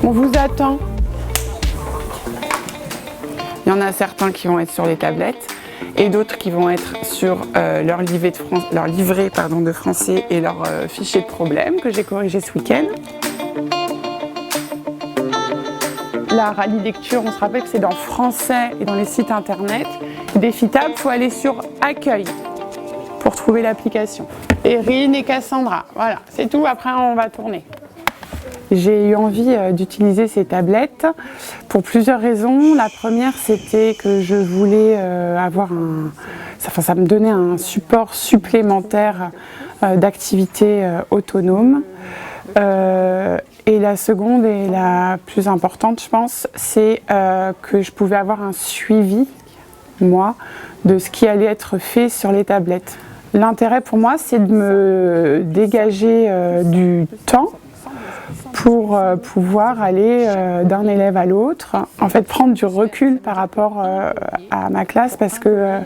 On vous attend. Il y en a certains qui vont être sur les tablettes et d'autres qui vont être sur leur livret de français et leur fichier de problème que j'ai corrigé ce week-end. La rallye lecture, on se rappelle que c'est dans français et dans les sites internet. Défitable, il faut aller sur accueil pour trouver l'application. Erin et Cassandra, voilà, c'est tout, après on va tourner. J'ai eu envie d'utiliser ces tablettes pour plusieurs raisons. La première, c'était que je voulais avoir ça me donnait un support supplémentaire d'activité autonome. Et la seconde et la plus importante, je pense, c'est que je pouvais avoir un suivi, moi, de ce qui allait être fait sur les tablettes. L'intérêt pour moi, c'est de me dégager du temps pour pouvoir aller d'un élève à l'autre, en fait prendre du recul par rapport à ma classe parce que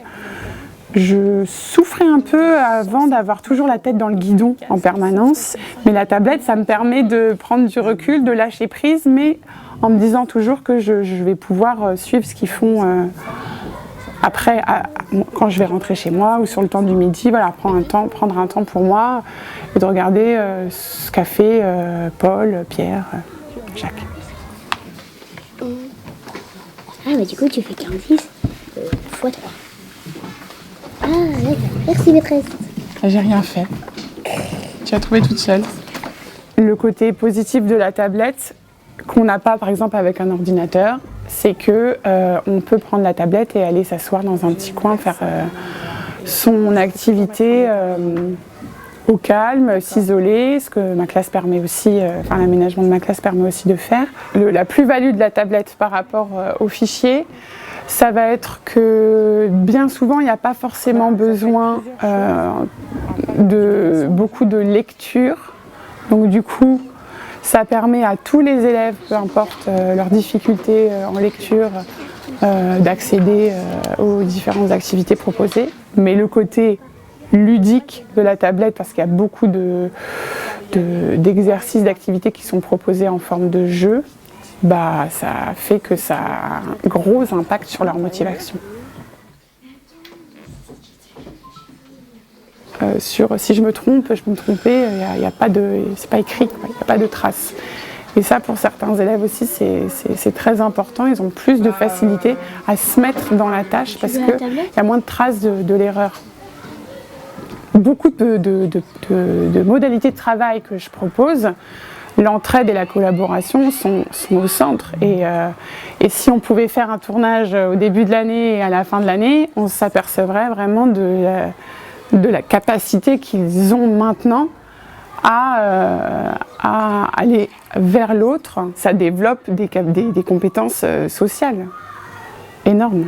je souffrais un peu avant d'avoir toujours la tête dans le guidon en permanence. Mais la tablette, ça me permet de prendre du recul, de lâcher prise, mais en me disant toujours que je vais pouvoir suivre ce qu'ils font après, quand je vais rentrer chez moi ou sur le temps du midi, voilà, prendre un temps pour moi et de regarder ce qu'a fait Paul, Pierre, Jacques. Ah, mais du coup, tu fais 46 x 3. Ah, d'accord. Merci, maîtresse. J'ai rien fait. Tu as trouvé toute seule. Le côté positif de la tablette, qu'on n'a pas par exemple avec un ordinateur, c'est que on peut prendre la tablette et aller s'asseoir dans un petit coin, faire son activité au calme, s'isoler, ce que ma classe permet aussi, l'aménagement de ma classe permet aussi de faire. La plus-value de la tablette par rapport au fichier, ça va être que bien souvent il n'y a pas forcément besoin de beaucoup de lecture, donc du coup ça permet à tous les élèves, peu importe leurs difficultés en lecture, d'accéder aux différentes activités proposées. Mais le côté ludique de la tablette, parce qu'il y a beaucoup d'exercices, d'activités qui sont proposés en forme de jeu, bah, ça fait que ça a un gros impact sur leur motivation. Si je me trompe, je peux me tromper, c'est pas écrit, il n'y a pas de traces. Et ça, pour certains élèves aussi, c'est très important. Ils ont plus de facilité à se mettre dans la tâche parce qu'il y a moins de traces de l'erreur. Beaucoup de modalités de travail que je propose, l'entraide et la collaboration sont au centre. Et si on pouvait faire un tournage au début de l'année et à la fin de l'année, on s'apercevrait vraiment de la capacité qu'ils ont maintenant à aller vers l'autre. Ça développe des compétences sociales énormes.